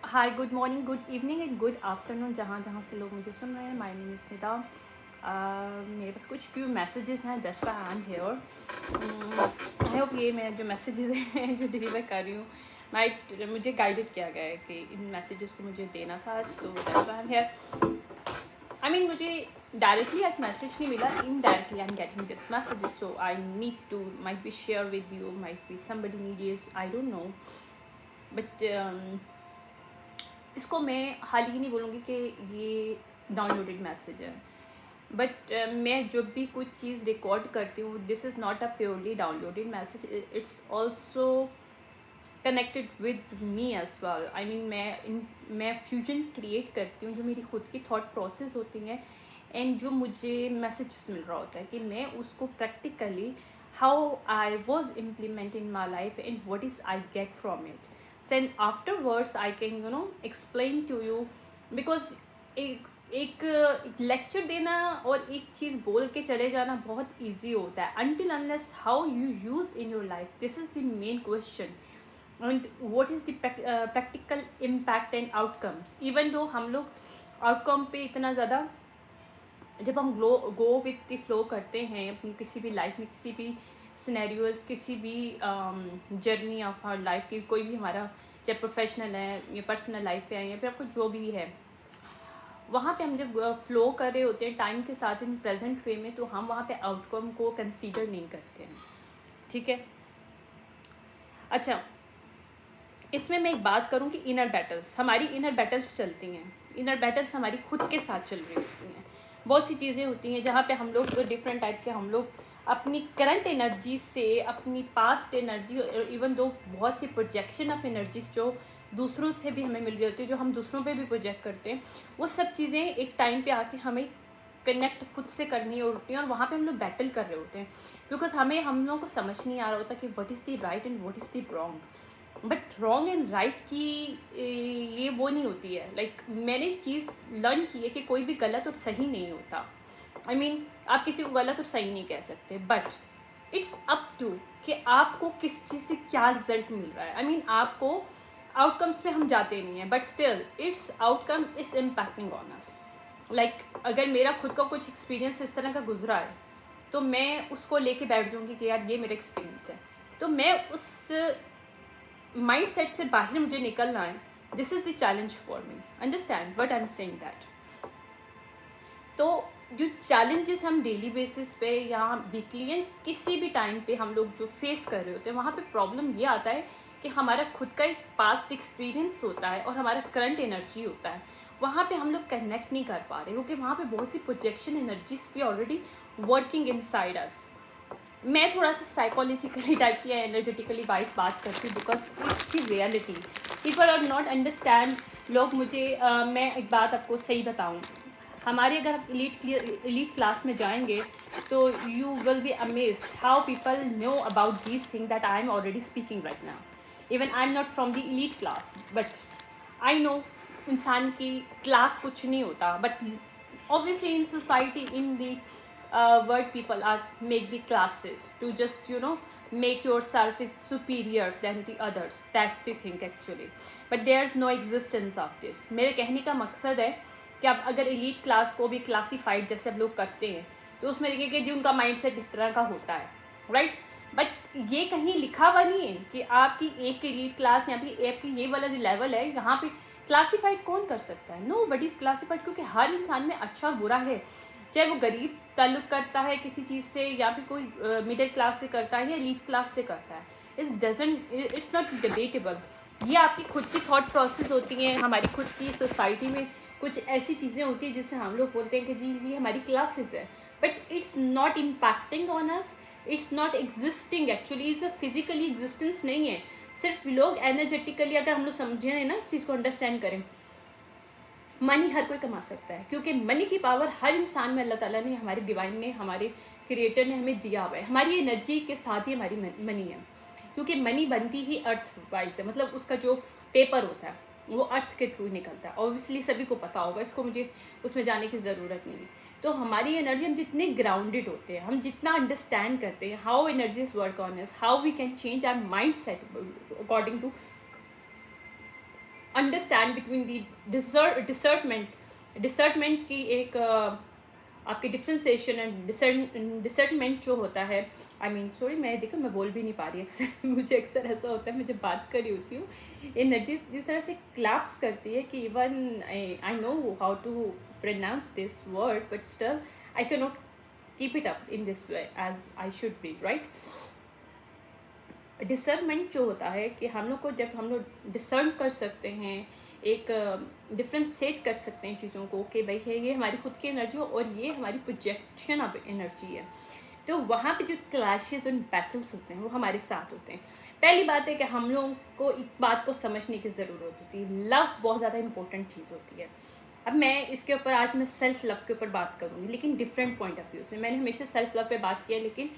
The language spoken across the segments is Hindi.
Hi, good morning, good evening and good afternoon जहाँ जहाँ से लोग मुझे सुन रहे हैं। My name is Nida. मेरे पास कुछ फ्यू मैसेजेस हैं, that's why I am here. I hope ये मैं जो मैसेजेस हैं जो डिलीवर कर रही हूँ मुझे गाइडेड किया गया है कि इन मैसेजेस को मुझे देना था आज, तो that's why I am here. I mean मुझे डायरेक्टली आज मैसेज नहीं मिला, indirectly I am getting this messages, so I need to might be share with you, might be somebody needs, I don't know, but इसको मैं हाल ही नहीं बोलूँगी कि ये डाउनलोडेड मैसेज है, बट मैं जब भी कुछ चीज़ रिकॉर्ड करती हूँ, this is not a purely downloaded message, it's also connected with me as well. I mean मैं फ्यूजन क्रिएट करती हूँ जो मेरी खुद की थॉट प्रोसेस होती हैं एंड जो मुझे मैसेजेस मिल रहा होता है कि मैं उसको practically how I was implement in my life and what is I get from it, then afterwards I can explain to you, because एक लेक्चर देना और एक चीज़ बोल के चले जाना बहुत ईजी होता है, until unless how you use in your life, this is the main question, and what is the practical impact and outcomes, even though हम लोग आउटकम पे इतना ज़्यादा जब हम गो विथ द फ्लो करते हैं अपनी किसी भी लाइफ में, किसी भी सिनेरियोज, किसी भी जर्नी ऑफ आवर लाइफ की, कोई भी हमारा चाहे प्रोफेशनल है या पर्सनल लाइफ है या फिर आपको जो भी है, वहाँ पे हम जब फ्लो कर रहे होते हैं टाइम के साथ इन प्रेजेंट वे में, तो हम वहाँ पे आउटकम को कंसीडर नहीं करते हैं। ठीक है, अच्छा, इसमें मैं एक बात करूँ कि इनर बैटल्स, हमारी इनर बैटल्स चलती हैं। इनर बैटल्स हमारी खुद के साथ चल रही होती हैं। बहुत सी चीज़ें होती हैं जहाँ पे हम लोग डिफरेंट टाइप के, हम लोग अपनी करंट एनर्जी से अपनी पास्ट एनर्जी, इवन दो बहुत सी प्रोजेक्शन ऑफ एनर्जीज जो दूसरों से भी हमें मिल रही होती है, जो हम दूसरों पे भी प्रोजेक्ट करते हैं, वो सब चीज़ें एक टाइम पे आके हमें कनेक्ट खुद से करनी होती हैं और वहाँ पे हम लोग बैटल कर रहे होते हैं, बिकॉज हम लोगों को समझ नहीं आ रहा होता कि what is the right and what is the wrong. But wrong and right की ये वो नहीं होती है। लाइक मैंने चीज़ लर्न की है कि कोई भी गलत और सही नहीं होता। आई मीन आप किसी को गलत और सही नहीं कह सकते, बट इट्स अप टू कि आपको किस चीज़ से क्या रिजल्ट मिल रहा है। आई मीन आपको आउटकम्स में हम जाते नहीं हैं, but still it's outcome is impacting on us. Like अगर मेरा खुद का कुछ एक्सपीरियंस इस तरह का गुजरा है, तो मैं उसको लेके बैठ जाऊँगी कि यार ये मेरा एक्सपीरियंस है, तो मैं उस माइंड सेट से बाहर मुझे निकलना है। This is the challenge for me, understand what I am saying that. तो जो चैलेंजेस हम डेली बेसिस पे या वीकली या किसी भी टाइम पे हम लोग जो फेस कर रहे होते हैं, वहाँ पे प्रॉब्लम ये आता है कि हमारा खुद का एक पास्ट एक्सपीरियंस होता है और हमारा करंट एनर्जी होता है, वहाँ पे हम लोग कनेक्ट नहीं कर पा रहे, क्योंकि वहाँ पे बहुत सी प्रोजेक्शन एनर्जीज भी ऑलरेडी वर्किंग इनसाइड अस। मैं थोड़ा सा साइकोलॉजिकली टाइप की एनर्जेटिकली वाइज बात करती हूँ, because it's the reality. People are not understand. लोग मुझे मैं एक बात आपको सही बताऊँ, हमारे अगर आप इलीट क्लास में जाएंगे तो you will be amazed how people know about these thing that I am already speaking right now. Even I am not from the elite class, but I know इंसान की क्लास कुछ नहीं होता, but obviously in society, in the world, people are make the classes to just make yourself is superior than the others. That's the thing actually, but there's no existence of this. मेरे कहने का मकसद है कि आप अगर elite class को भी classified जैसे आप लोग करते हैं, तो उसमें देखिए कि जी उनका mindset इस तरह का होता है, right? बट ये कहीं लिखा हुआ नहीं है कि आपकी एक elite class या फिर आपकी ये वाला जो लेवल है यहाँ पे क्लासीफाइड कौन कर सकता है। नो बट इज़ क्लासीफाइड, क्योंकि हर इंसान में अच्छा और बुरा है, चाहे वो गरीब ताल्लुक़ करता है किसी चीज़ से या फिर कोई मिडिल क्लास से करता है या एलीट क्लास से करता है। It's not debatable. ये आपकी खुद की थॉट प्रोसेस होती हैं। हमारी खुद की सोसाइटी में कुछ ऐसी चीज़ें होती हैं जिससे हम लोग बोलते हैं कि जी ये हमारी क्लासेस है, but it's not impacting on us, it's not existing actually, is a physically existence नहीं है। सिर्फ लोग एनर्जेटिकली, अगर हम लोग समझें ना इस चीज़ को अंडरस्टैंड करें, मनी हर कोई कमा सकता है, क्योंकि मनी की पावर हर इंसान में अल्लाह ताला ने, हमारे डिवाइन ने, हमारे क्रिएटर ने हमें दिया हुआ है। हमारी एनर्जी के साथ ही हमारी मनी है, क्योंकि मनी बनती ही अर्थ वाइज है, मतलब उसका जो पेपर होता है वो अर्थ के थ्रू निकलता है। ऑब्वियसली सभी को पता होगा, इसको मुझे उसमें जाने की ज़रूरत नहीं है। तो हमारी एनर्जी, हम जितने ग्राउंडेड होते हैं, हम जितना अंडरस्टैंड करते हैं how energies work on us, how we can change our mind set according to understand between the discernment की एक आपकी डिफ्रेंसिएशन एंड डिसर्टमेंट जो होता है, आई मीन सॉरी, मैं देखो मैं बोल भी नहीं पा रही अक्सर मुझे अक्सर ऐसा होता है, मैं जब बात कर रही होती हूँ एनर्जी इस तरह से क्लैप्स करती है कि even I know how to pronounce this word, but still I can not keep it up in this way as I should be, right. Discernment जो होता है कि हम लोग को, जब हम लोग डिसर्न कर सकते हैं, एक डिफ्रेंशिएट कर सकते हैं चीज़ों को कि भाई है ये हमारी खुद की एनर्जी और ये हमारी प्रोजेक्शन ऑफ एनर्जी है, तो वहाँ पे जो क्लैशेस और बैटल्स होते हैं वो हमारे साथ होते हैं। पहली बात है कि हम लोगों को एक बात को समझने की ज़रूरत होती है, लव बहुत ज़्यादा इंपॉर्टेंट चीज़ होती है। अब मैं इसके ऊपर आज मैं सेल्फ लव के ऊपर बात करूँगी, लेकिन डिफरेंट पॉइंट ऑफ व्यू से। मैंने हमेशा सेल्फ लव पे बात किया लेकिन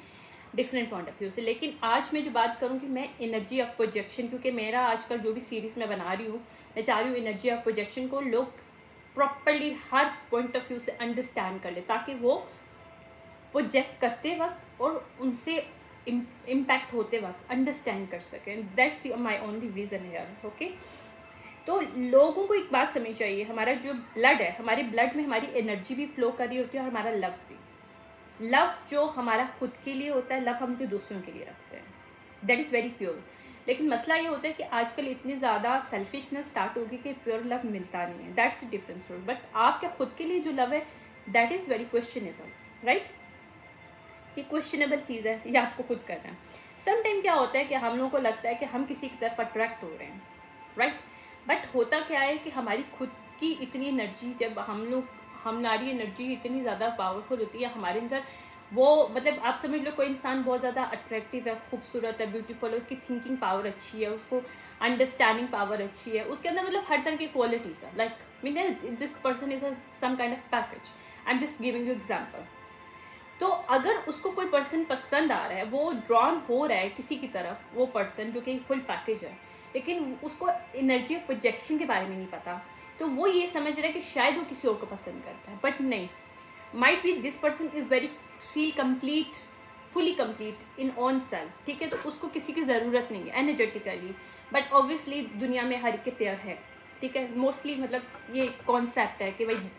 डिफरेंट पॉइंट ऑफ व्यू से। लेकिन आज मैं जो बात करूँगी मैं एनर्जी ऑफ प्रोजेक्शन, क्योंकि मेरा आजकल जो भी सीरीज़ मैं बना रही हूँ, मैं चाह रही हूँ एनर्जी ऑफ प्रोजेक्शन को लोग properly her point of view से अंडरस्टैंड कर ले, ताकि वो प्रोजेक्ट करते वक्त और उनसे इम्पैक्ट होते वक्त अंडरस्टैंड कर सकें। That's my only reason here, okay. तो लोगों को एक बात समझनी चाहिए, हमारा जो ब्लड है, हमारे ब्लड में हमारी एनर्जी भी फ्लो कर रही होती है और हमारा लव भी। लव जो हमारा खुद के लिए होता है, लव हम जो दूसरों के लिए रखते हैं, दैट इज़ वेरी प्योर। लेकिन मसला ये होता है कि आजकल इतनी ज़्यादा सेल्फिशनेस स्टार्ट होगी कि प्योर लव मिलता नहीं है। That's the difference. बट आपके खुद के लिए जो लव है that is very questionable, right. ये क्वेश्चनेबल चीज़ है, ये आपको खुद करना है। सम टाइम क्या होता है कि हम लोगों को लगता है कि हम किसी की तरफ अट्रैक्ट हो रहे हैं, राइट। बट होता क्या है कि हमारी खुद की इतनी एनर्जी, जब हमारी एनर्जी इतनी ज़्यादा पावरफुल होती है हमारे अंदर, वो मतलब आप समझ लो कोई इंसान बहुत ज़्यादा अट्रैक्टिव है, खूबसूरत है, ब्यूटीफुल है, उसकी थिंकिंग पावर अच्छी है, उसको अंडरस्टैंडिंग पावर अच्छी है, उसके अंदर मतलब हर तरह की क्वालिटीज़ है। Like mean this person is some kind of package. I am just giving you example. तो अगर उसको कोई पर्सन पसंद आ रहा है, वो ड्रॉन हो रहा है किसी की तरफ, वो पर्सन जो कि फुल पैकेज है, लेकिन उसको एनर्जी ऑफ प्रोजेक्शन के बारे में नहीं पता, तो वो ये समझ रहा है कि शायद वो किसी और को पसंद करता है, बट नहीं। Might be this person is very feel complete, fully complete in on self, ठीक है। तो उसको किसी की ज़रूरत नहीं है एनर्जेटिकली, बट ऑब्वियसली दुनिया में हर एक के पेयर है, ठीक है। मोस्टली मतलब ये कॉन्सेप्ट है कि भाई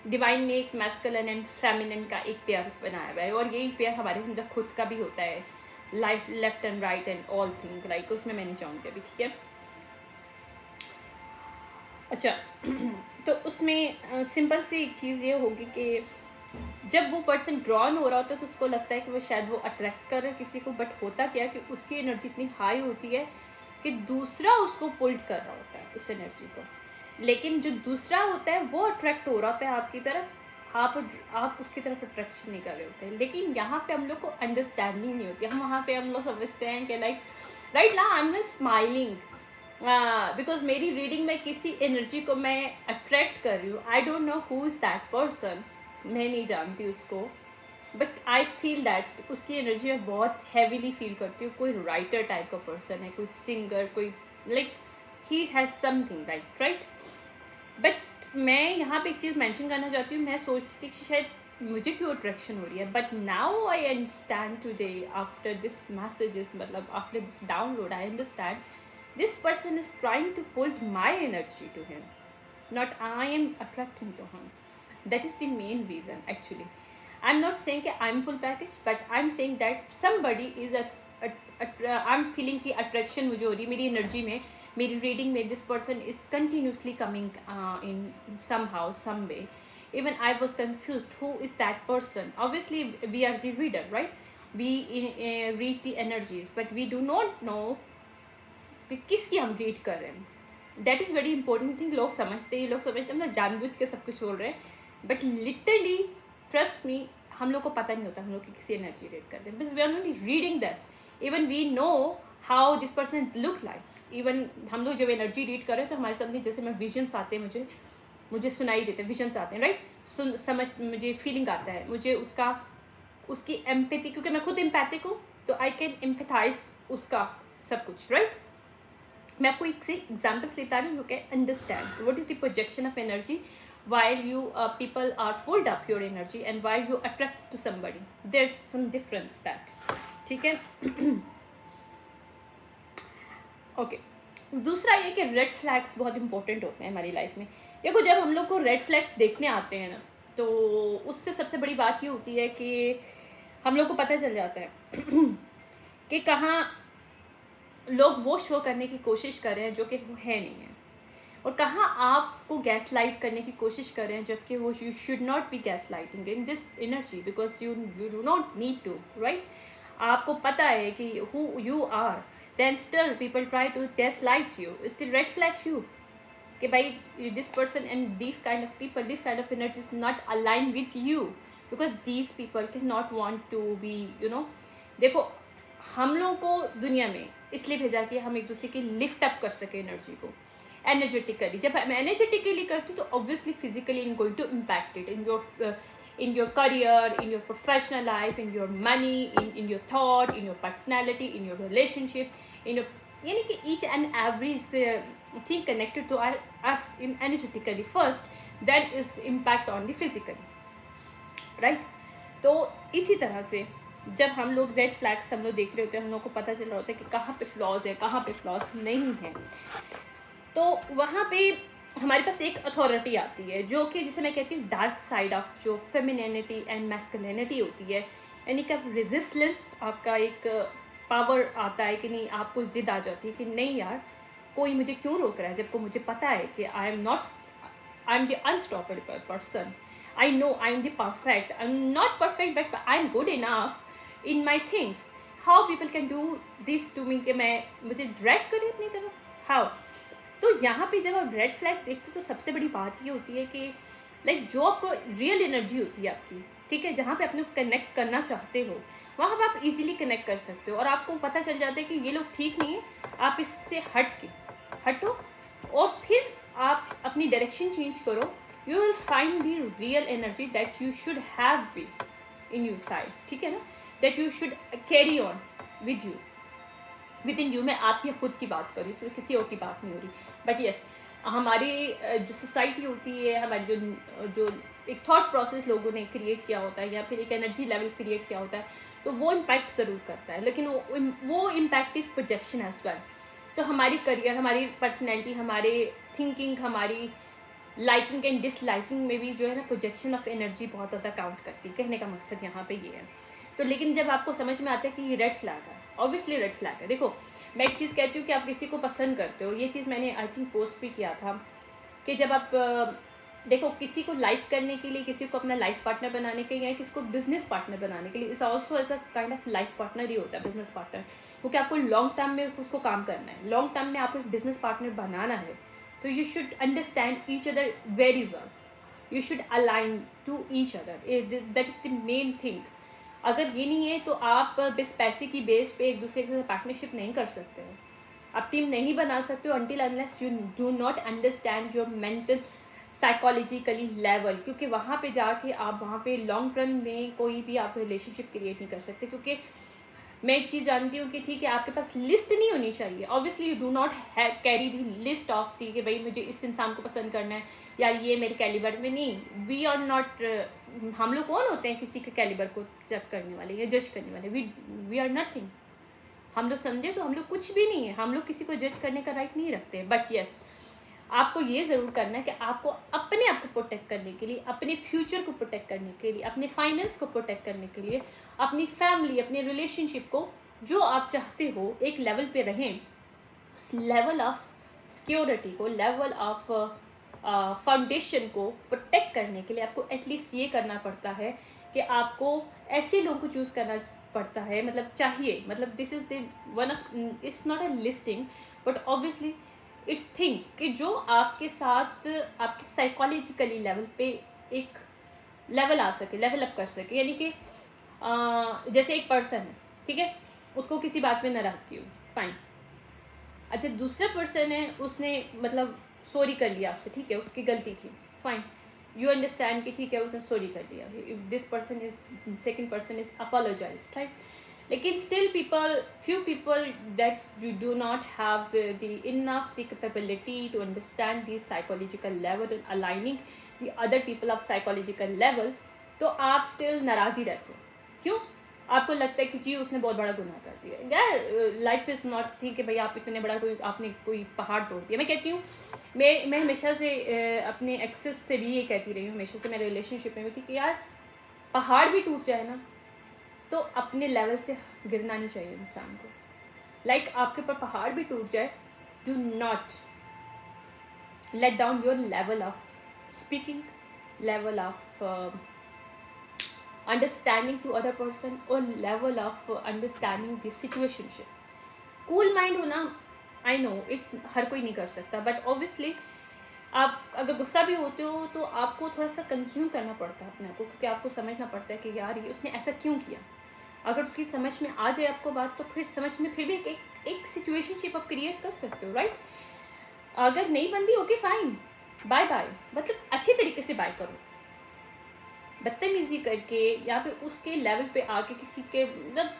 डिवाइन ने एक मैस्कुलिन एंड फेमिनिन का एक पेयर बनाया हुआ है, और यही पेयर हमारे अंदर खुद का भी होता है, life left and right and all thing, right. उसमें मैं नहीं जाऊँगी अभी, ठीक है। अच्छा तो उसमें सिंपल सी एक चीज़ ये होगी कि जब वो पर्सन ड्रॉन हो रहा होता है तो उसको लगता है कि वो शायद वो अट्रैक्ट कर रहा है किसी को, बट होता क्या कि उसकी एनर्जी इतनी हाई होती है कि दूसरा उसको पुल्ड कर रहा होता है उस एनर्जी को। लेकिन जो दूसरा होता है वो अट्रैक्ट हो रहा होता है आपकी तरफ, आप उसकी तरफ अट्रैक्शन नहीं कर रहे होते हैं। लेकिन यहाँ पे हम लोग को अंडरस्टैंडिंग नहीं होती, हम वहाँ पे हम लोग समझते हैं कि लाइक राइट ना, आई एम स्माइलिंग बिकॉज मेरी रीडिंग में किसी एनर्जी को मैं अट्रैक्ट कर रही हूँ, आई don't know who is that person, मैं नहीं जानती उसको, बट आई फील दैट उसकी एनर्जी मैं बहुत हैवीली फील करती हूँ। कोई राइटर टाइप का पर्सन है, कोई सिंगर, कोई like he has something like, right. But मैं यहाँ पे एक चीज़ मेंशन करना चाहती हूँ, मैं सोचती थी कि शायद मुझे क्यों अट्रैक्शन हो रही है, but now I understand today after this messages, मतलब after this download I understand this person is trying to pull my energy to him, not I am attracting to him. That is the main reason actually. I'm not saying that I'm full package, but I'm saying that somebody is I'm feeling कि attraction मुझे हो रही है मेरी energy में, मेरी reading में this person is continuously coming in somehow some way. Even I was confused who is that person. Obviously we are the reader, right? We read the energies, but we do not know कि किसकी हम रीड कर रहे हैं। That is very important thing. लोग समझते हैं मतलब जानबूझ के सब कुछ बोल रहे हैं, बट लिटरली ट्रस्ट मी, हम लोग को पता नहीं होता हम लोग की किसी एनर्जी रीड करते हैं, because we are only reading this. Even we know how this person look like. Even हम लोग जब एनर्जी रीड कर रहे हैं तो हमारे सामने जैसे मैं विजन्स आते हैं, मुझे सुनाई देते हैं, विजन्स आते हैं, राइट। मुझे फीलिंग आता है, मुझे उसकी एम्पैथी, क्योंकि मैं खुद एम्पैथिक हूँ, तो आई कैन एम्पैथाइज उसका सब कुछ, राइट। मैं आपको एक से एग्जाम्पल से बता रही हूँ, you can understand what is the projection of energy while you people are pulled up your energy and while you attract to somebody, there's some difference that, ठीक है। ओके दूसरा ये कि रेड फ्लैग्स बहुत इंपॉर्टेंट होते हैं हमारी लाइफ में। देखो जब हम लोग को रेड फ्लैग्स देखने आते हैं ना, तो उससे सबसे बड़ी बात ये होती है कि हम लोग को पता चल जाता है कि कहाँ लोग वो शो करने की कोशिश कर रहे हैं जो कि वो है नहीं है, और कहाँ आपको गैस लाइट करने की कोशिश कर रहे हैं जबकि वो you should not be gas lighting in this energy, because you you do not need to, right. आपको पता है कि who you are, then still people try to gas light you, is the red flag you कि भाई this person and this kind of people, this kind of energy is not align with you, because these people can not want to be you know. देखो हम लोगों को दुनिया में इसलिए भेजा कि हम एक दूसरे की लिफ्ट अप कर सके एनर्जी को एनर्जेटिकली। जब हम एनर्जेटिकली करते तो obviously physically in going to impact it in your career, in your professional life, in your money, in your thought, in your personality, in your relationship, in your यानी कि each and every thing connected to us in energetically first, then is impact on the physically, right? तो इसी तरह से जब हम लोग रेड फ्लैग्स हम लोग देख रहे होते हैं, हम लोग को पता चल रहा होता है कि कहाँ पे फ्लॉज है, कहाँ पे फ्लॉज नहीं है, तो वहाँ पे हमारे पास एक अथॉरिटी आती है जो कि जिसे मैं कहती हूँ डार्क साइड ऑफ जो फेमिनिनिटी एंड मैस्कुलिनिटी होती है, यानी कि आप रेजिस्टेंस, आपका एक पावर आता है कि नहीं, आपको जिद आ जाती है कि नहीं यार कोई मुझे क्यों रोक रहा है, जबकि मुझे पता है कि I am the unstoppable person, I know I am the perfect, I am not perfect but I am good enough in my things, how people can do this to me, कि मुझे ड्रैग करें अपनी तरफ, हाउ। तो यहाँ पे जब आप रेड फ्लैग देखते हो तो सबसे बड़ी बात ये होती है कि लाइक जो आपको रियल एनर्जी होती है आपकी, ठीक है, जहाँ पे अपने कनेक्ट करना चाहते हो वहाँ पे आप इजीली कनेक्ट कर सकते हो, और आपको पता चल जाता है कि ये लोग ठीक नहीं है, आप इससे हटो और फिर आप अपनी डायरेक्शन चेंज करो, you will find the real energy that you should have be in your side, ठीक है ना, that you should carry on with you, with in you. मैं आपकी खुद की बात कर रही हूँ, इसमें किसी और की बात नहीं हो रही, बट येस हमारी जो सोसाइटी होती है, हमारी जो एक थॉट प्रोसेस लोगों ने क्रिएट किया होता है या फिर एक एनर्जी लेवल क्रिएट किया होता है, तो वो इम्पैक्ट ज़रूर करता है, लेकिन वो impact is projection as well. तो हमारी करियर, हमारी पर्सनैलिटी, हमारे थिंकिंग, हमारी लाइकिंग एंड डिसलाइकिंग में भी जो है ना प्रोजेक्शन ऑफ एनर्जी बहुत ज़्यादा काउंट करती है। कहने का मकसद यहाँ पे ये है। तो लेकिन जब आपको समझ में आता है कि ये रेड फ्लैग है, ऑब्वियसली रेड फ्लैग है। देखो मैं एक चीज़ कहती हूँ कि आप किसी को पसंद करते हो, ये चीज़ मैंने आई थिंक पोस्ट भी किया था कि जब आप देखो किसी को लाइक करने के लिए, किसी को अपना लाइफ पार्टनर बनाने के लिए या किसी को बिजनेस पार्टनर बनाने के लिए, is also as a kind of life partner ही होता है बिजनेस पार्टनर, क्योंकि आपको लॉन्ग टर्म में उसको काम करना है, लॉन्ग टर्म में आपको एक बिजनेस पार्टनर बनाना है, तो you should understand each other very well, you should align to each other, that is the main thing. अगर ये नहीं है तो आप बस पैसे की बेस पे एक दूसरे के साथ पार्टनरशिप नहीं कर सकते हो, आप टीम नहीं बना सकते हो until unless you do not understand your mental psychologically level, क्योंकि वहाँ पे जाके आप वहाँ पे लॉन्ग रन में कोई भी आप रिलेशनशिप क्रिएट नहीं कर सकते। क्योंकि मैं एक चीज़ जानती हूँ कि ठीक है आपके पास लिस्ट नहीं होनी चाहिए, obviously you do not have carry the list of थी कि भाई मुझे इस इंसान को पसंद करना है, यार ये मेरे कैलिबर में नहीं, वी आर नॉट, हम लोग कौन होते हैं किसी के कैलिबर को चेक करने वाले या जज करने वाले, वी आर नथिंग, हम लोग समझे तो हम लोग कुछ भी नहीं है, हम लोग किसी को जज करने का राइट नहीं रखते। बट यस आपको ये ज़रूर करना है कि आपको अपने आप को प्रोटेक्ट करने के लिए, अपने फ्यूचर को प्रोटेक्ट करने के लिए, अपने फाइनेंस को प्रोटेक्ट करने के लिए, अपनी फैमिली, अपने रिलेशनशिप को जो आप चाहते हो एक लेवल पे रहें, उस लेवल ऑफ सिक्योरिटी को, लेवल ऑफ फाउंडेशन को प्रोटेक्ट करने के लिए आपको एटलीस्ट ये करना पड़ता है कि आपको ऐसे लोगों को चूज़ करना पड़ता है, मतलब चाहिए, मतलब this is the one of, it's not a listing but obviously it's thing कि जो आपके साथ आपके साइकोलॉजिकली लेवल पे एक लेवल आ सके, लेवल अप कर सके। यानी कि जैसे एक पर्सन है, ठीक है, उसको किसी बात में नाराज़गी हुई, फाइन, अच्छा दूसरा पर्सन है, उसने मतलब सॉरी कर लिया आपसे, ठीक है, उसकी गलती थी, फाइन, यू अंडरस्टैंड कि ठीक है उसने सॉरी कर लिया, this person is, second person is apologize, right, लेकिन still few people that you do not have the capability to understand the psychological level and aligning the other people of psychological level, तो आप स्टिल नाराज़ ही रहते हो। क्यों? आपको लगता है कि जी उसने बहुत बड़ा गुनाह कर दिया। यार लाइफ इज़ नॉट थी कि भाई आप इतने बड़ा कोई आपने कोई पहाड़ तोड़ दिया। मैं कहती हूँ, मैं हमेशा से अपने एक्सेस से भी ये कहती रही हूँ, हमेशा से मेरे रिलेशनशिप में भी थी कि यार पहाड़ भी टूट जाए ना तो अपने लेवल से गिरना नहीं चाहिए इंसान को। लाइक आपके ऊपर पहाड़ भी टूट जाए, do not let down your level of speaking, level of understanding to other person, or level of understanding the situationship. Cool mind होना, आई नो इट्स हर कोई नहीं कर सकता, बट ऑब्वियसली आप अगर गुस्सा भी होते हो तो आपको थोड़ा सा कंज्यूम करना पड़ता है अपने आप को, क्योंकि आपको समझना पड़ता है कि यार ये उसने ऐसा क्यों किया। अगर उसकी समझ में आ जाए आपको बात, तो फिर समझ में फिर भी एक सिचुएशनशिप आप क्रिएट कर सकते हो, राइट। अगर नहीं बनती, ओके फाइन, बाय बाय, मतलब अच्छी तरीके से बाय करो। बदतमीजी करके या फिर उसके लेवल पे आके किसी के, मतलब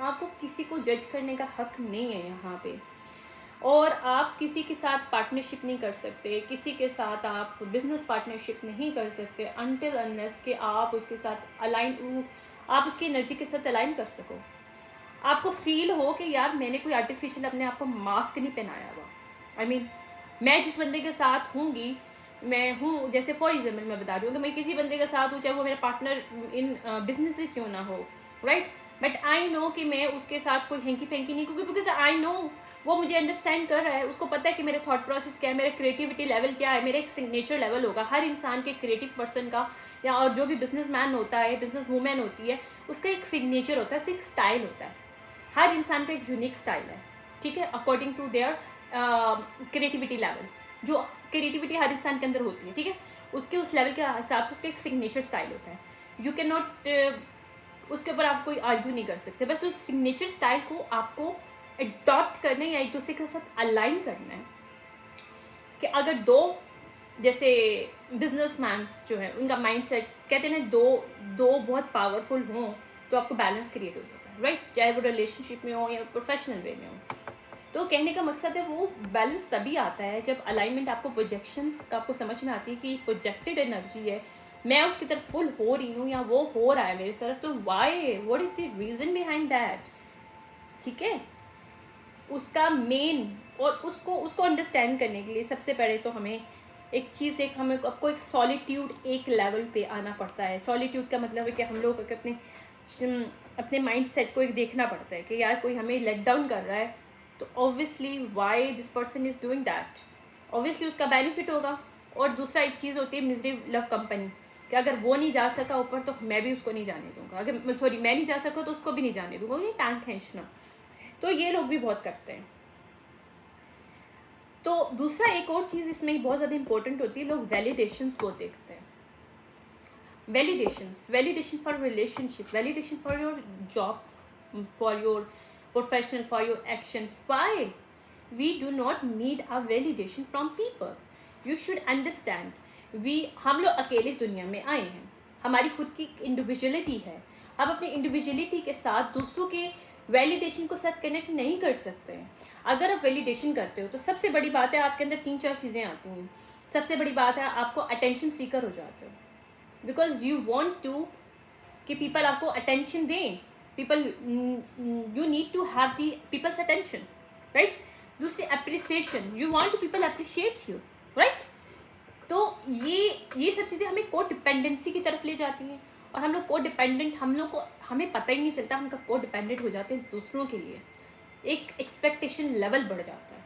आपको किसी को जज करने का हक नहीं है यहाँ पे। और आप किसी के साथ पार्टनरशिप नहीं कर सकते, किसी के साथ आप बिजनेस पार्टनरशिप नहीं कर सकते अनटिल अनलेस कि आप उसके साथ अलाइन, आप उसकी एनर्जी के साथ अलाइन कर सको। आपको फील हो कि यार मैंने कोई आर्टिफिशियल अपने आप को मास्क नहीं पहनाया हुआ। आई मीन मैं जिस बंदे के साथ हूँगी, मैं हूँ, जैसे फॉर एग्जाम्पल मैं बता रही हूँ कि मैं किसी बंदे के साथ हूँ, चाहे वो मेरा पार्टनर इन बिजनेस से क्यों ना हो, राइट, बट आई नो कि मैं उसके साथ कोई हैंकी फैंकी नहीं, क्योंकि बिकॉज आई नो वो मुझे अंडरस्टैंड कर रहा है, उसको पता है कि मेरा थॉट प्रोसेस क्या है, मेरा क्रिएटिविटी लेवल क्या है, मेरा एक सिग्नेचर लेवल होगा। हर इंसान के क्रिएटिव पर्सन का, या और जो भी बिजनेस मैन होता है, बिजनेस वूमेन होती है, उसका एक सिग्नेचर होता है, एक स्टाइल होता है। हर इंसान का एक यूनिक स्टाइल है, ठीक है, according to their creativity level. जो क्रिएटिविटी हर इंसान के अंदर होती है, ठीक है, उसके उस लेवल के हिसाब से उसका एक सिग्नेचर स्टाइल होता है। यू कैन नॉट उसके ऊपर आप कोई आर्ग्यू नहीं कर सकते। बस उस सिग्नेचर स्टाइल को आपको अडॉप्ट करना है या एक दूसरे के साथ अलाइन करना है। कि अगर दो, जैसे बिजनेसमैन्स जो है उनका माइंडसेट कहते हैं ना, दो बहुत पावरफुल हों तो आपको बैलेंस क्रिएट हो जाता है, राइट, चाहे वो रिलेशनशिप में हो या प्रोफेशनल वे में हो। तो कहने का मकसद है वो बैलेंस तभी आता है जब अलाइनमेंट आपको, प्रोजेक्शंस का आपको समझ में आती है कि प्रोजेक्टेड एनर्जी है, मैं उसकी तरफ पुल हो रही हूँ या वो हो रहा है मेरे तरफ, तो why, what is the reason behind that, ठीक है, उसका मेन। और उसको अंडरस्टैंड करने के लिए सबसे पहले तो हमें एक चीज़, एक हमें आपको एक सॉलिट्यूड एक लेवल पे आना पड़ता है। सॉलिट्यूड का मतलब है कि हम लोग अपने माइंड सेट को एक देखना पड़ता है कि यार कोई हमें लेट डाउन कर रहा है, तो obviously why this person is doing that, obviously उसका बेनिफिट होगा। और दूसरा एक चीज़ होती है मिजरी लव कंपनी, कि अगर वो नहीं जा सका ऊपर तो मैं भी उसको नहीं जाने दूंगा, अगर सॉरी मैं नहीं जा सका तो उसको भी नहीं जाने दूंगा, ये टांग खींचना, तो ये लोग भी बहुत करते हैं। तो दूसरा एक और चीज़ इसमें बहुत ज़्यादा इंपॉर्टेंट होती है, लोग वैलिडेशंस बहुत देखते हैं। Validation for relationship, validation for your job, for your professional, for your actions. Why we do not need a validation from people, you should understand हम लोग अकेले इस दुनिया में आए हैं, हमारी खुद की इंडिविजुअलिटी है, हम अपनी इंडिविजुअलिटी के साथ दूसरों के वैलिडेशन को साथ कनेक्ट नहीं कर सकते हैं। अगर आप वैलिडेशन करते हो तो सबसे बड़ी बात है आपके अंदर 3-4 चीज़ें आती हैं। सबसे बड़ी बात है आपको अटेंशन सीकर हो जाते हो, बिकॉज यू वॉन्ट टू कि पीपल आपको अटेंशन दें, people, you need to have the people's attention, right. दूसरी appreciation, you want to people appreciate you, right. तो ये सब चीज़ें हमें को डिपेंडेंसी की तरफ ले जाती हैं, और हम लोग को डिपेंडेंट, हमें पता ही नहीं चलता हम कब को डिपेंडेंट हो जाते हैं दूसरों के लिए। एक एक्सपेक्टेशन लेवल बढ़ जाता है,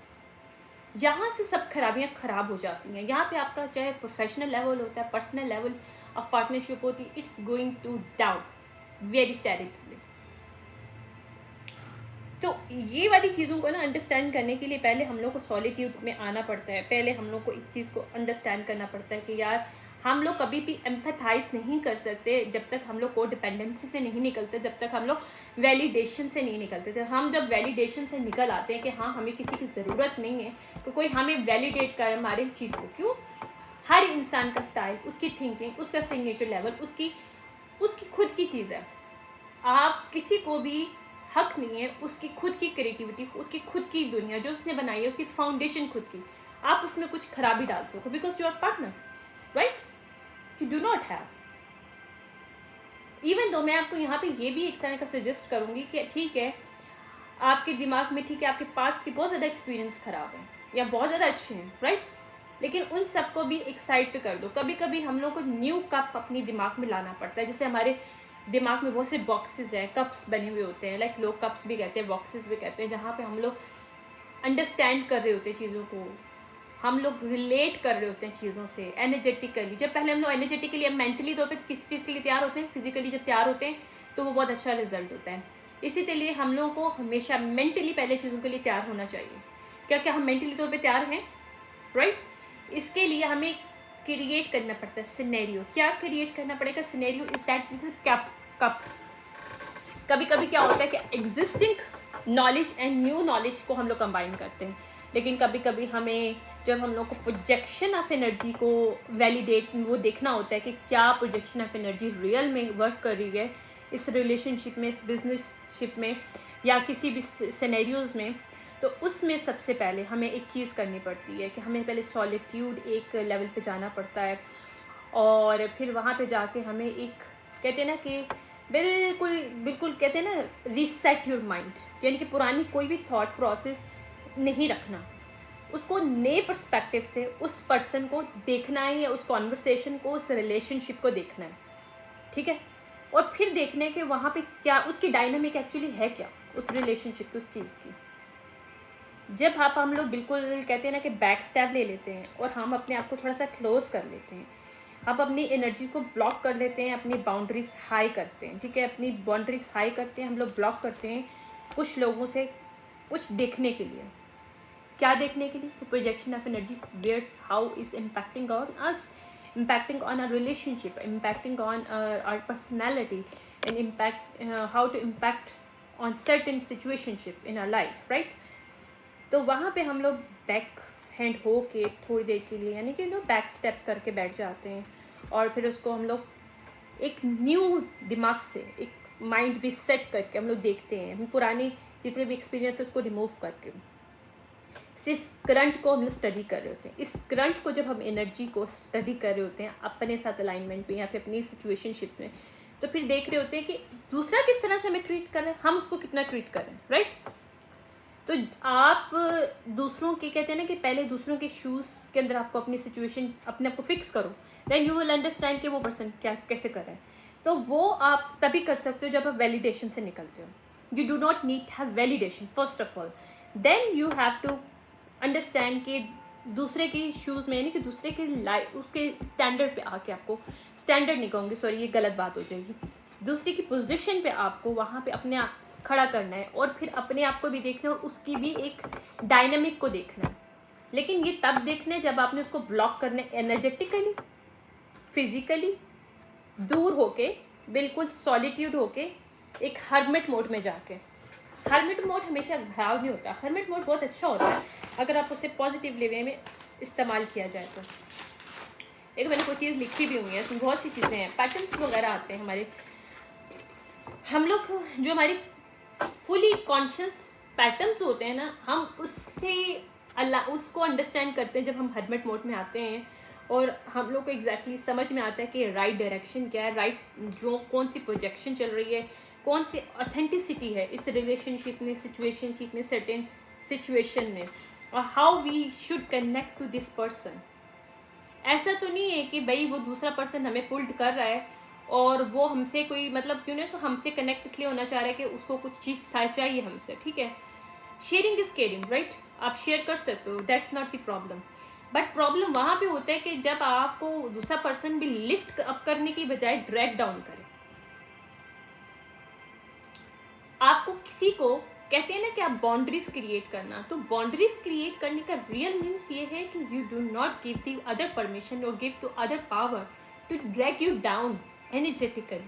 यहाँ से सब खराबियाँ खराब हो जाती हैं। यहाँ पे आपका चाहे प्रोफेशनल लेवल होता है, पर्सनल लेवल ऑफ पार्टनरशिप होती है, it's going to down very terribly. तो ये वाली चीज़ों को ना अंडरस्टैंड करने के लिए पहले हम लोग को सॉलिट्यूड में आना पड़ता है। पहले हम लोग को एक चीज़ को अंडरस्टैंड करना पड़ता है कि यार हम लोग कभी भी एम्पैथाइज नहीं कर सकते जब तक हम लोग को डिपेंडेंसी से नहीं निकलते, जब तक हम लोग वैलिडेशन से नहीं निकलते। जब हम वैलिडेशन से निकल आते हैं कि हाँ हमें किसी की ज़रूरत नहीं है कि कोई हमें वैलिडेट करे हमारे चीज़ को, क्यों, हर इंसान का स्टाइल, उसकी थिंकिंग, उसका सिग्नेचर लेवल, उसकी खुद की चीज़ है। आप किसी को भी हक नहीं है उसकी खुद की क्रिएटिविटी, उसकी खुद की दुनिया जो उसने बनाई है, उसकी फाउंडेशन खुद की, आप उसमें कुछ खराबी डाल सको, because you are partner, right, you do not have. Even though मैं आपको यहाँ पे ये भी एक तरह का सजेस्ट करूँगी कि ठीक है, आपके दिमाग में ठीक है आपके पास की बहुत ज़्यादा एक्सपीरियंस ख़राब है या बहुत ज़्यादा अच्छे हैं, राइट, लेकिन उन सबको भी एक साइड पे कर दो। कभी कभी हम लोग को न्यू कप अपनी दिमाग में लाना पड़ता है। जैसे हमारे दिमाग में बहुत से बॉक्सेस हैं, कप्स बने हुए होते हैं, लाइक लोग कप्स भी कहते हैं, बॉक्सेस भी कहते हैं, जहाँ पे हम लोग अंडरस्टैंड कर रहे होते हैं चीज़ों को, हम लोग रिलेट कर रहे होते हैं चीज़ों से एनर्जेटिकली। जब पहले हम लोग एनर्जेटिकली मेंटली तौर पे किसी चीज़ के लिए तैयार होते हैं, फिजिकली जब तैयार होते हैं तो वो बहुत अच्छा रिजल्ट होता है। इसी के लिए हम लोगों को हमेशा मेंटली पहले चीज़ों के लिए तैयार होना चाहिए। क्या क्या हम मेंटली तौर पे तैयार हैं, राइट? इसके लिए हमें क्रिएट करना पड़ता है सिनेरियो। क्या क्रिएट करना पड़ेगा? Scenario is that this is cup. कभी कभी क्या होता है कि existing knowledge and new knowledge को हम लोग कंबाइन करते हैं, लेकिन कभी कभी हमें जब हम लोग को प्रोजेक्शन ऑफ एनर्जी को वैलिडेट वो देखना होता है कि क्या प्रोजेक्शन ऑफ एनर्जी रियल में वर्क कर रही है इस रिलेशनशिप में, इस बिजनेसशिप में या किसी भी सिनेरियोज में, तो उसमें सबसे पहले हमें एक चीज़ करनी पड़ती है कि हमें पहले सॉलिट्यूड एक लेवल पे जाना पड़ता है, और फिर वहाँ पे जाके हमें एक कहते हैं ना कि बिल्कुल बिल्कुल कहते हैं ना रीसेट योर माइंड, यानी कि पुरानी कोई भी थॉट प्रोसेस नहीं रखना, उसको नए पर्सपेक्टिव से उस पर्सन को देखना है या उस कॉन्वर्सेशन को, उस रिलेशनशिप को देखना है, ठीक है, और फिर देखना है कि वहाँ पे क्या उसकी डायनामिक एक्चुअली है, क्या उस रिलेशनशिप की, उस चीज़ की। जब हम लोग बिल्कुल कहते हैं ना कि बैक स्टेप ले लेते हैं और हम अपने आप को थोड़ा सा क्लोज कर लेते हैं, हम अपनी एनर्जी को ब्लॉक कर लेते हैं, अपनी बाउंड्रीज हाई करते हैं, ठीक है, अपनी बाउंड्रीज हाई करते हैं, हम लोग ब्लॉक करते हैं कुछ लोगों से कुछ देखने के लिए। क्या देखने के लिए? तो projection of energy where's how is impacting on us, impacting on our relationship, impacting on our personality, and how to impact on certain situationship in our life, right? तो वहाँ पे हम लोग बैक हैंड हो के थोड़ी देर के लिए, यानी कि बैक स्टेप करके बैठ जाते हैं, और फिर उसको हम लोग एक न्यू दिमाग से, एक माइंड रिसेट करके हम लोग देखते हैं, हम पुराने जितने भी एक्सपीरियंस है उसको रिमूव करके सिर्फ करंट को हम लोग स्टडी कर रहे होते हैं। इस करंट को जब हम एनर्जी को स्टडी कर रहे होते हैं अपने साथ अलाइनमेंट में या फिर अपनी सिचुएशनशिप में, तो फिर देख रहे होते हैं कि दूसरा किस तरह से हमें ट्रीट कर रहे हैं, हम उसको कितना ट्रीट कर रहे हैं, राइट? तो आप दूसरों के कहते हैं ना कि पहले दूसरों के शूज़ के अंदर आपको अपनी सिचुएशन अपने आप को फिक्स करो, देन यू विल अंडरस्टैंड कि वो पर्सन क्या कैसे कर रहा है। तो वो आप तभी कर सकते हो जब आप वैलिडेशन से निकलते हो। You do not need have validation first of all, then you have to understand कि दूसरे की शूज़ में, यानी कि दूसरे के लाइफ उसके स्टैंडर्ड पे आके, आपको स्टैंडर्ड नहीं कहूँगी, सॉरी ये गलत बात हो जाएगी, दूसरे की पोजीशन पे आपको वहाँ पे अपने आप खड़ा करना है, और फिर अपने आप को भी देखना है और उसकी भी एक डायनामिक को देखना है। लेकिन ये तब देखना है जब आपने उसको ब्लॉक करना है, एनर्जेटिकली, फिजिकली दूर होके, बिल्कुल सॉलिट्यूड होके, एक हर्मिट मोड में जाके। हर्मिट मोड हमेशा खराब नहीं होता, हर्मिट मोड बहुत अच्छा होता है अगर आप उसे पॉजिटिव वे में इस्तेमाल किया जाए तो। एक मैंने कोई चीज़ लिखी भी हुई है, इसमें बहुत सी चीज़ें हैं, पैटर्न्स वगैरह आते हैं हमारे, हम लोग जो हमारी फुली कॉन्शियस पैटर्न्स होते हैं ना, हम उसको अंडरस्टैंड करते हैं जब हम हर्मिट मोड में आते हैं, और हम लोग को एग्जैक्टली समझ में आता है कि राइट डायरेक्शन क्या है, राइट जो कौन सी प्रोजेक्शन चल रही है, कौन सी ऑथेंटिसिटी है इस रिलेशनशिप में, सिचुएशनशिप में, सर्टेन सिचुएशन में, और how we should connect to this person. ऐसा तो नहीं है कि भाई वो दूसरा पर्सन हमें पुल्ड कर रहा है और वो हमसे कोई मतलब क्यों नहीं, तो हमसे कनेक्ट इसलिए होना चाह रहा है कि उसको कुछ चीज़ चाहिए हमसे, ठीक है, शेयरिंग इज केयरिंग, राइट? आप शेयर कर सकते हो, that's not the problem. But problem वहाँ पे होता है कि जब आपको दूसरा पर्सन भी लिफ्ट अप करने की बजाय ड्रैग डाउन करे। आपको किसी को कहते हैं ना कि आप बाउंड्रीज क्रिएट करना, तो बाउंड्रीज क्रिएट करने का रियल मीन्स ये है कि you do not give the other permission और give to other power to drag you down energetically.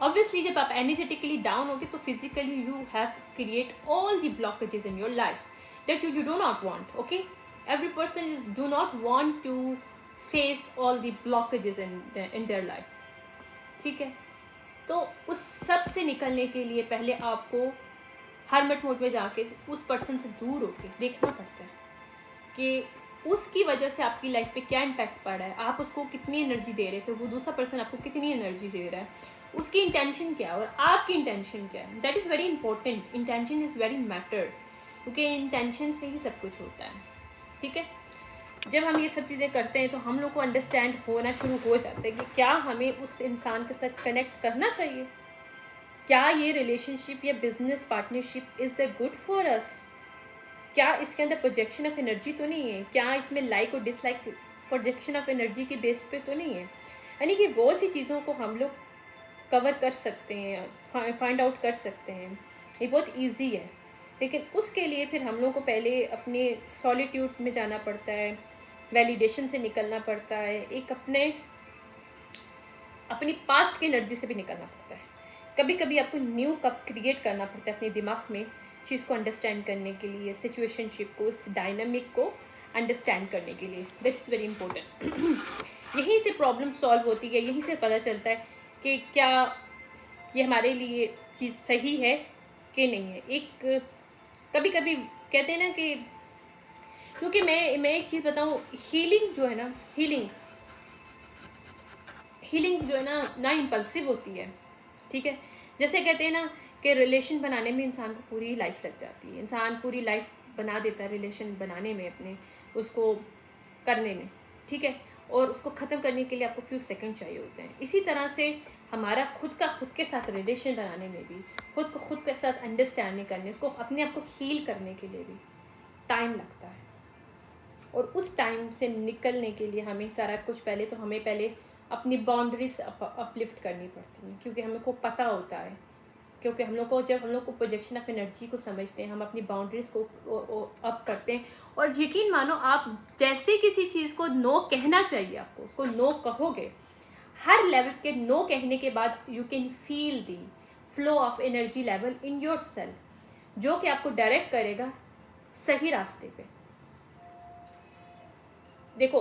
Obviously जब आप एनर्जेटिकली डाउन होगे तो physically you have create all the blockages in your life that you do not want, okay? Every person is do not want to face all the blockages in their life, ठीक है? तो उस सब से निकलने के लिए पहले आपको हर्मिट मोड में जाके उस पर्सन से दूर होके देखना पड़ता है कि उसकी वजह से आपकी लाइफ पे क्या इम्पैक्ट पड़ रहा है, आप उसको कितनी एनर्जी दे रहे थे, वो दूसरा पर्सन आपको कितनी एनर्जी दे रहा है, उसकी इंटेंशन क्या है और आपकी इंटेंशन क्या है. That is very important. Intention is very matter, क्योंकि इंटेंशन से ही सब कुछ होता है. ठीक है. जब हम ये सब चीज़ें करते हैं तो हम लोग को अंडरस्टैंड होना शुरू हो जाता है कि क्या हमें उस इंसान के साथ कनेक्ट करना चाहिए, क्या ये रिलेशनशिप या business partnership is the good for us, क्या इसके अंदर प्रोजेक्शन ऑफ एनर्जी तो नहीं है, क्या इसमें लाइक और डिसलाइक प्रोजेक्शन ऑफ एनर्जी के बेस पे तो नहीं है. यानी कि वो सी चीज़ों को हम लोग कवर कर सकते हैं, फाइंड आउट कर सकते हैं. ये बहुत ईजी है. लेकिन उसके लिए फिर हम लोग को पहले अपने सॉलिट्यूड में जाना पड़ता है, वैलिडेशन से निकलना पड़ता है, एक अपनी पास्ट की एनर्जी से भी निकलना पड़ता है. कभी कभी आपको न्यू कप क्रिएट करना पड़ता है अपने दिमाग में चीज़ को अंडरस्टैंड करने के लिए, सिचुएशनशिप को, इस डायनामिक को अंडरस्टैंड करने के लिए. That is very important. यहीं से प्रॉब्लम सॉल्व होती है, यहीं से पता चलता है कि क्या ये हमारे लिए चीज़ सही है कि नहीं है. एक कभी कभी कहते हैं ना कि, क्योंकि मैं एक चीज़ बताऊँ, हीलिंग जो है ना, हीलिंग जो है ना इम्पल्सिव होती है. ठीक है. जैसे कहते हैं ना कि रिलेशन बनाने में इंसान को पूरी लाइफ लग जाती है. इंसान पूरी लाइफ बना देता है रिलेशन बनाने में, अपने उसको करने में. ठीक है. और उसको ख़त्म करने के लिए आपको फ्यू सेकंड चाहिए होते हैं. इसी तरह से हमारा खुद के साथ रिलेशन बनाने में भी, खुद के साथ अंडरस्टैंडिंग करने, उसको अपने आप को हील करने के लिए भी टाइम लगता है. और उस टाइम से निकलने के लिए हमें सारा कुछ पहले अपनी बाउंड्रीज अपलिफ्ट करनी पड़ती हैं, क्योंकि हमें को पता होता है, क्योंकि जब हम लोग को प्रोजेक्शन ऑफ एनर्जी को समझते हैं, हम अपनी बाउंड्रीज को अप करते हैं. और यकीन मानो, आप जैसे किसी चीज़ को नो कहना चाहिए आपको, उसको नो कहोगे, हर लेवल के नो कहने के बाद you can feel the flow of energy level in your self, जो कि आपको डायरेक्ट करेगा सही रास्ते पे. देखो,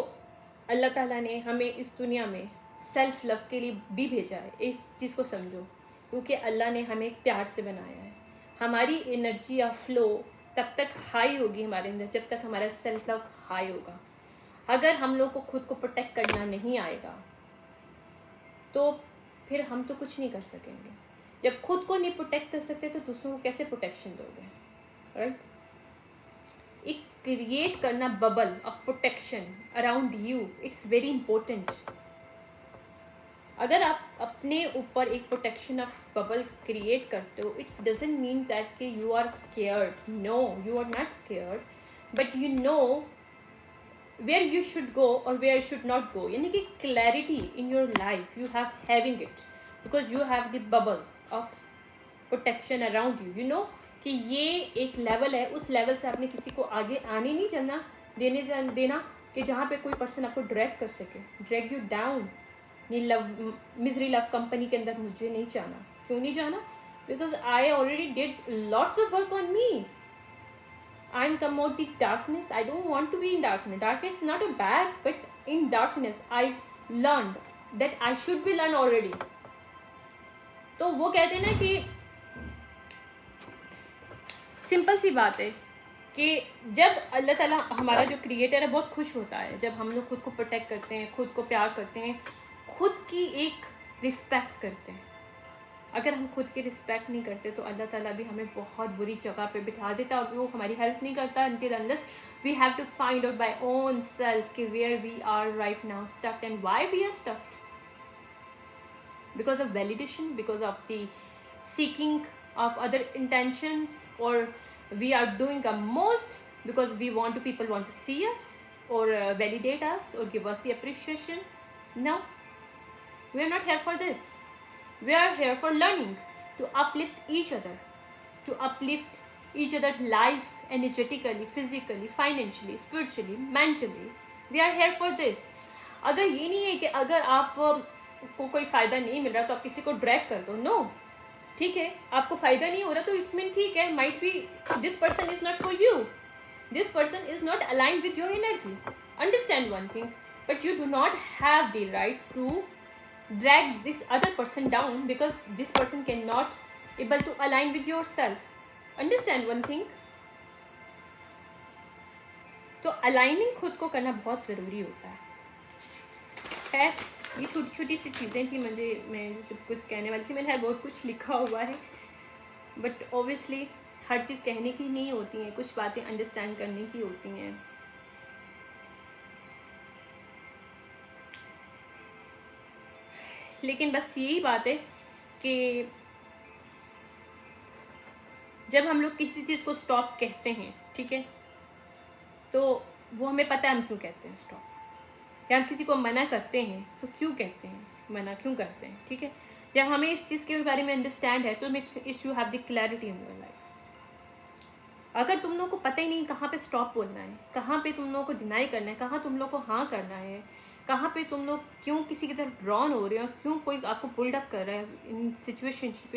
अल्लाह ताला ने हमें इस दुनिया में सेल्फ लव के लिए भी भेजा है. इस चीज़ को समझो, क्योंकि अल्लाह ने हमें प्यार से बनाया है. हमारी एनर्जी या फ्लो तब तक हाई होगी हमारे अंदर जब तक हमारा सेल्फ लव हाई होगा. अगर हम लोग को खुद को प्रोटेक्ट करना नहीं आएगा तो फिर हम तो कुछ नहीं कर सकेंगे. जब खुद को नहीं प्रोटेक्ट कर सकते तो दूसरों को कैसे प्रोटेक्शन दोगे, राइट? एक क्रिएट करना bubble of protection around you, it's very important. अगर आप अपने ऊपर एक प्रोटेक्शन ऑफ बबल क्रिएट करते हो, इट्स डजंट मीन दैट कि you are scared. No, you are not scared, but you know where you should go or where you should not go. यानी कि clarity in your life you have having it because you have the bubble of protection around you. You know कि ये एक लेवल है, उस लेवल से आपने किसी को आगे आने नहीं देना कि जहाँ पे कोई पर्सन आपको ड्रैग कर सके, drag you down. Misery love company के अंदर मुझे नहीं जाना. क्यों नहीं जाना? Because I already did lots of work on me. I'm come out the darkness. I don't want to be in darkness. Darkness is not a bad, but in darkness I learned that I should be learned already. तो वो कहते हैं ना कि सिंपल सी बात है कि जब अल्लाह ताला हमारा जो क्रिएटर है बहुत खुश होता है जब हम लोग खुद को प्रोटेक्ट करते हैं, खुद को प्यार करते हैं, खुद की एक रिस्पेक्ट करते हैं. अगर हम खुद की रिस्पेक्ट नहीं करते तो अल्लाह ताला भी हमें बहुत बुरी जगह पे बिठा देता है और वो हमारी हेल्प नहीं करता until unless we have to find out by own self कि where we are right now stuck and why we are stuck. Because of validation, because of the seeking of other intentions, or we are doing the most because people want to see us or validate us or give us the appreciation. No, we are not here for this. We are here for learning, to uplift each other, to uplift each other's life energetically, physically, financially, spiritually, mentally. We are here for this. अगर ये नहीं है कि अगर आप को कोई फ़ायदा नहीं मिल रहा तो आप किसी को ड्रैग कर दो. नो, ठीक है, आपको फ़ायदा नहीं हो रहा तो इट्स मीन ठीक है, might be this person is not for you, this person is not aligned with your energy. Understand one thing, but you do not have the right to drag this other person down because this person cannot able to align with yourself. Understand one thing. तो अलाइनिंग खुद को करना बहुत ज़रूरी होता है. ये छोटी छोटी सी चीज़ें थी मैं जो सब कुछ कहने वाली थी। मैंने बहुत कुछ लिखा हुआ है, बट ऑब्वियसली हर चीज़ कहने की नहीं होती हैं, कुछ बातें अंडरस्टैंड करने की होती हैं। लेकिन बस यही बात है कि जब हम लोग किसी चीज़ को स्टॉप कहते हैं, ठीक है, तो वो हमें पता है हम क्यों कहते हैं स्टॉप, या हम किसी को मना करते हैं तो क्यों कहते हैं, मना क्यों करते हैं, ठीक है। जब हमें इस चीज़ के बारे में अंडरस्टैंड है तो it's you have the clarity in your life. अगर तुम लोगों को पता ही नहीं कहाँ पे स्टॉप बोलना है, कहाँ पे तुम लोगों को डिनाई करना है, कहाँ तुम लोग को हाँ करना है, कहाँ पे तुम लोग क्यों किसी की तरफ ड्रॉन हो रहे हो, क्यों कोई आपको पुल्ड अप कर रहा है in situationship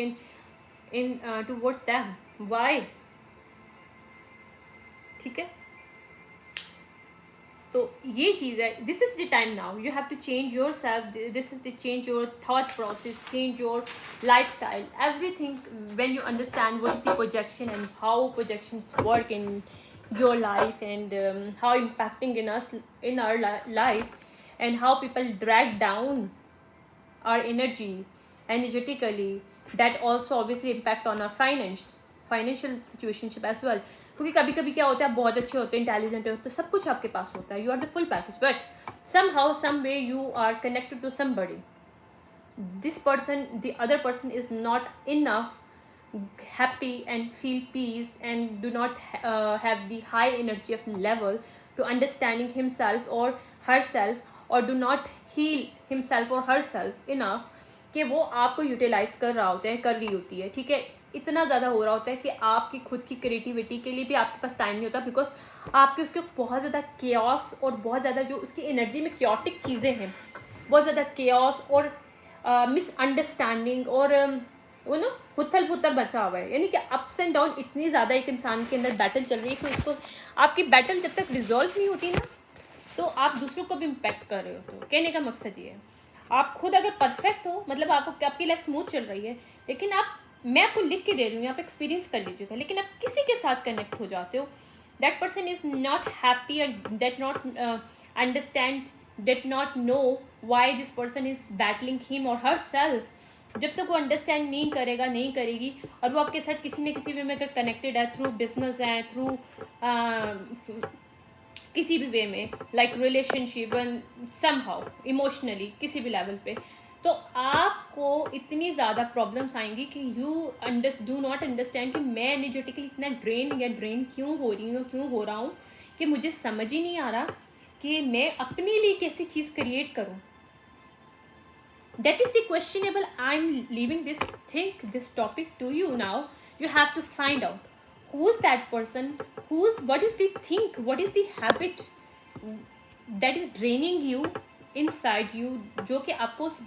in towards them, why, ठीक है। तो ये चीज़ है, this is the time now you have to change yourself, this is the change your thought process, change your lifestyle, everything when you understand what is the projection and how projections work in your life, and how impacting in us in our life, and how people drag down our energetically, that also obviously impact on our financial situationship as well. क्योंकि कभी कभी क्या होता है, आप बहुत अच्छे होते हैं, इंटेलिजेंट होते हैं, सब कुछ आपके पास होता है, you are the full package, but somehow some way you are connected to somebody, this person, the other person is not enough happy and feel peace and do not have the high energy of level to understanding himself or herself, or do not heal himself or herself enough कि वो आपको यूटिलाइज कर रहा होता है, कर रही होती है, ठीक है। इतना ज़्यादा हो रहा होता है कि आपकी खुद की क्रिएटिविटी के लिए भी आपके पास टाइम नहीं होता, बिकॉज आपके उसके बहुत ज़्यादा केओस और बहुत ज़्यादा जो उसकी एनर्जी में क्योटिक चीज़ें हैं, बहुत ज़्यादा केओस और मिसअंडरस्टैंडिंग और वो ना हुथल पुथल बचा हुआ है, यानी कि अप्स एंड डाउन इतनी ज़्यादा एक इंसान के अंदर बैटल चल रही है कि उसको, आपकी बैटल जब तक रिजॉल्व नहीं होती ना, तो आप दूसरों को भी इम्पैक्ट कर रहे हो। तो कहने का मकसद ये है, आप खुद अगर परफेक्ट हो, मतलब आपकी लाइफ स्मूथ चल रही है, लेकिन मैं आपको लिख के दे रही हूँ, आप एक्सपीरियंस कर लीजिएगा, लेकिन आप किसी के साथ कनेक्ट हो जाते हो, that person is not happy and that not understand, that not know why this person is battling him or her self. जब तक वो अंडरस्टैंड नहीं करेगा, नहीं करेगी, और वो आपके साथ किसी न किसी वे में अगर कनेक्टेड है, थ्रू बिजनेस है, थ्रू किसी भी वे में, like relationship and somehow emotionally किसी भी लेवल पे, तो आपको इतनी ज़्यादा प्रॉब्लम्स आएंगी कि यू डू नॉट अंडरस्टैंड कि मैं एनर्जेटिकली इतना ड्रेन क्यों हो रही हूँ, क्यों हो रहा हूँ, कि मुझे समझ ही नहीं आ रहा कि मैं अपने लिए कैसी चीज़ क्रिएट करूँ। That is the questionable. I'm leaving this topic to you now. You have to find out who's that person, what is the what is the habit that is draining you inside you, जो कि आपको उस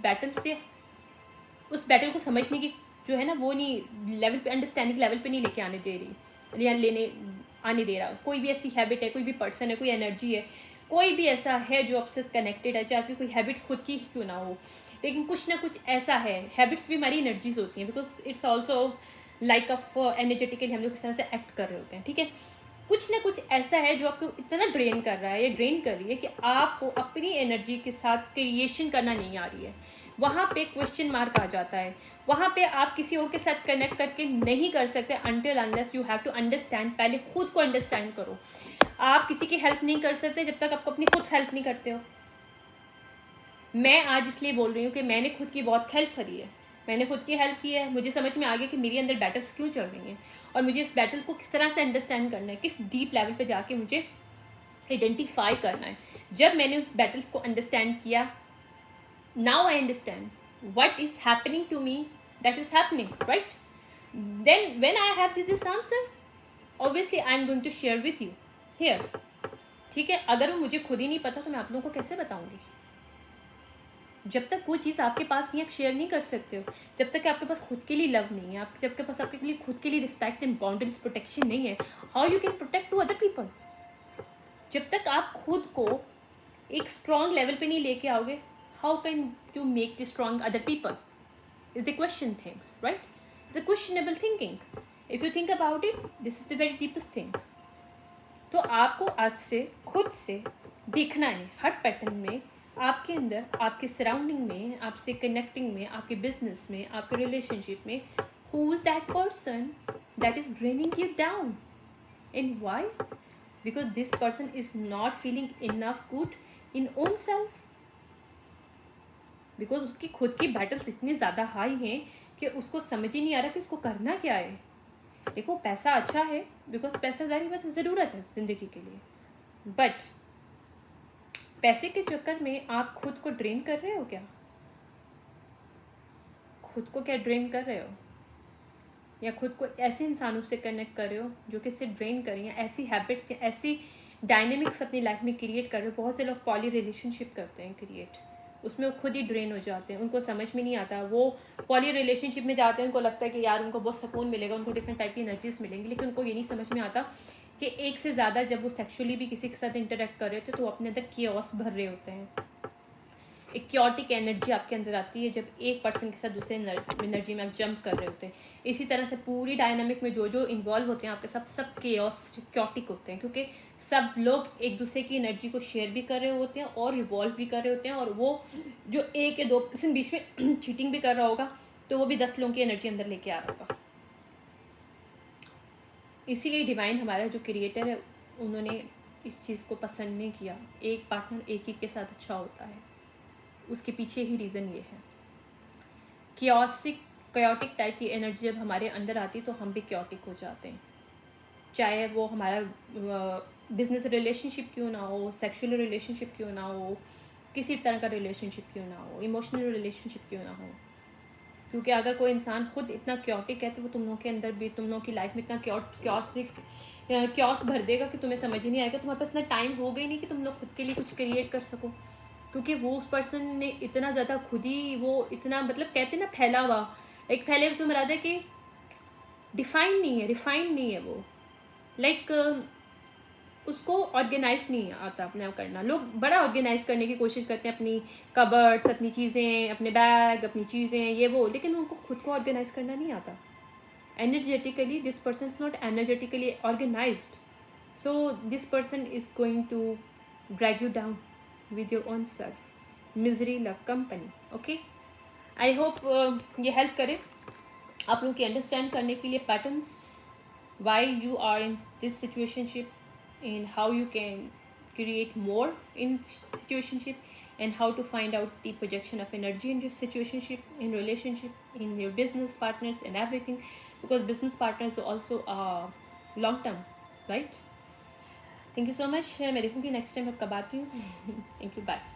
बैटल को समझने की जो है ना, वो नहीं लेवल पे, अंडरस्टैंडिंग लेवल पे नहीं लेके आने दे रही, या लेने आने दे रहा। कोई भी ऐसी हैबिट है, कोई भी पर्सन है, कोई एनर्जी है, कोई भी ऐसा है जो आपसे कनेक्टेड है, चाहे आपकी कोई हैबिट खुद की ही क्यों ना हो, लेकिन कुछ ना कुछ ऐसा है। हैबिट्स भी हमारी एनर्जीज होती हैं, because it's also like of energetically हम लोग इस तरह से एक्ट कर रहे होते हैं, ठीक है। कुछ ना कुछ ऐसा है जो आपको इतना ड्रेन कर रहा है, या ड्रेन कर रही है कि आपको अपनी एनर्जी के साथ क्रिएशन करना नहीं आ रही है। वहाँ पे क्वेश्चन मार्क आ जाता है, वहाँ पे आप किसी और के साथ कनेक्ट करके नहीं कर सकते until unless you have to understand. पहले खुद को अंडरस्टैंड करो। आप किसी की हेल्प नहीं कर सकते जब तक आपको अपनी खुद हेल्प नहीं करते हो। मैं आज इसलिए बोल रही हूँ कि मैंने खुद की बहुत हेल्प करी है, मैंने खुद की हेल्प की है, मुझे समझ में आ गया कि मेरे अंदर बैटल्स क्यों चल रही हैं, और मुझे इस बैटल को किस तरह से अंडरस्टैंड करना है, किस डीप लेवल पे जाके मुझे आइडेंटिफाई करना है। जब मैंने उस बैटल्स को अंडरस्टैंड किया, now I understand what is happening to me, that is happening, right? Then when I have this answer, obviously I am going to share with you here, ठीक है। अगर वो मुझे खुद ही नहीं पता तो मैं आप लोगों को कैसे बताऊंगी? जब तक कोई चीज़ आपके पास नहीं, आप शेयर नहीं कर सकते हो, जब तक आपके पास खुद के लिए लव नहीं है, आप जब के पास आपके लिए खुद के लिए रिस्पेक्ट एंड बाउंड्रीज प्रोटेक्शन नहीं है, how you can protect to other people? जब तक आप खुद को एक स्ट्रॉन्ग लेवल पे नहीं लेके आओगे, how can you make the strong other people? Is the question things, right? It's a questionable thinking. If you think about it, this is the very deepest thing. तो आपको आज से खुद से देखना है हर पैटर्न में आप आपके अंदर, आपके सराउंडिंग में, आपसे कनेक्टिंग में, आपके बिजनेस में, आपके रिलेशनशिप में, who is that person that is draining you down and why? Because this person is not feeling enough good in own self, because उसकी खुद की बैटल्स इतनी ज़्यादा हाई हैं कि उसको समझ ही नहीं आ रहा कि उसको करना क्या है। देखो पैसा अच्छा है, बिकॉज पैसा जारी बात ज़रूरत है ज़िंदगी के लिए, बट पैसे के चक्कर में आप खुद को ड्रेन कर रहे हो क्या? खुद को क्या ड्रेन कर रहे हो? या खुद को ऐसे इंसानों से कनेक्ट कर रहे हो जो कि सिर्फ ड्रेन करें, या ऐसी हैबिट्स या ऐसी डायनेमिक्स अपनी लाइफ में क्रिएट कर रहे हो? बहुत से लोग पॉली रिलेशनशिप करते हैं क्रिएट, उसमें वो खुद ही ड्रेन हो जाते हैं, उनको समझ में नहीं आता। वो पॉली रिलेशनशिप में जाते हैं, उनको लगता है कि यार उनको बहुत सुकून मिलेगा, उनको डिफरेंट टाइप की एनर्जीज मिलेंगी, लेकिन उनको ये नहीं समझ में आता कि एक से ज़्यादा जब वो सेक्सुअली भी किसी के साथ इंटरेक्ट कर रहे होते हैं तो वो अपने अंदर कियोस भर रहे होते हैं। एक क्योटिक एनर्जी आपके अंदर आती है जब एक पर्सन के साथ दूसरे एनर्जी में आप जंप कर रहे होते हैं। इसी तरह से पूरी डायनामिक में जो जो इन्वॉल्व होते हैं आपके सब केओस क्योटिक होते हैं, क्योंकि सब लोग एक दूसरे की एनर्जी को शेयर भी कर रहे होते हैं और इवॉल्व भी कर रहे होते हैं, और वो जो एक या दो पर्सन बीच में चीटिंग भी कर रहा होगा तो वो भी 10 लोगों की एनर्जी अंदर लेके आ रहा होगा। इसीलिए डिवाइन हमारा जो क्रिएटर है उन्होंने इस चीज़ को पसंद नहीं किया। एक पार्टनर एक ही के साथ अच्छा होता है, उसके पीछे ही रीज़न ये है। क्योटिक टाइप की एनर्जी जब हमारे अंदर आती है तो हम भी क्योटिक हो जाते हैं, चाहे वो हमारा बिजनेस रिलेशनशिप क्यों ना हो, सेक्सुअल रिलेशनशिप क्यों ना हो, किसी तरह का रिलेशनशिप क्यों ना हो, इमोशनल रिलेशनशिप क्यों ना हो। क्योंकि अगर कोई इंसान खुद इतना क्योटिक है तो वो तुम लोगों के अंदर भी, तुम लोगों की लाइफ में इतना क्योस भर देगा कि तुम्हें समझ ही नहीं आएगा। तुम्हारे पास इतना टाइम होगा ही नहीं कि तुम लोग खुद के लिए कुछ क्रिएट कर सको, क्योंकि वो उस पर्सन ने इतना ज़्यादा खुद ही वो इतना, मतलब कहते हैं ना फैला हुआ, एक फैले उसमें मरा है कि डिफाइन नहीं है, रिफाइंड नहीं है वो, लाइक उसको ऑर्गेनाइज नहीं आता अपने आप करना। लोग बड़ा ऑर्गेनाइज करने की कोशिश करते हैं, अपनी कबर्ड्स, अपनी चीज़ें, अपने बैग, अपनी चीज़ें, ये वो, लेकिन उनको खुद को ऑर्गेनाइज करना नहीं आता। Energetically this person is not energetically organised, so this person is going to drag you down with your own self, misery love company. Okay, I hope ये हेल्प करे आप लोगों की अंडरस्टैंड करने के लिए patterns, why you are in this situationship, and how you can create more in situationship, and how to find out the projection of energy in your situationship, in relationship, in your business partners and everything, because business partners also are long term, right? Thank you so much. मैं देखूँगी नेक्स्ट टाइम अब कब आती हूँ। Thank you, bye.